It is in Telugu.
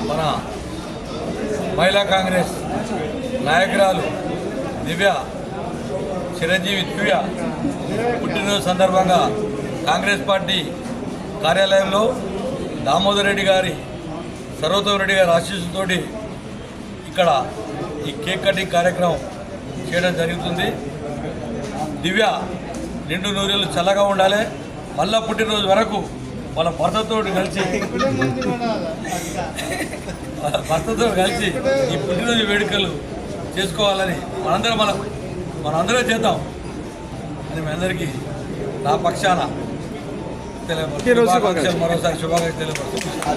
మన మహిళా కాంగ్రెస్ నాయకురాలు దివ్య చిరంజీవి దివ్య పుట్టినరోజు సందర్భంగా కాంగ్రెస్ పార్టీ కార్యాలయంలో దామోదర్ రెడ్డి గారి సర్వోత్తమ రెడ్డి గారి ఆశీస్సుతోటి ఇక్కడ ఈ కేక్ కటింగ్ కార్యక్రమం చేయడం జరుగుతుంది. దివ్య నిండు నూరేళ్ళు చల్లగా ఉండాలి. మళ్ళా పుట్టినరోజు వరకు వాళ్ళ భర్తతో కలిసి ఈ పుట్టినరోజు వేడుకలు చేసుకోవాలని మనందరం చేద్దాం అని మీ అందరికీ నా పక్షాన మరోసారి శుభాకాంక్షలు తెలియపరుస్తున్నాను.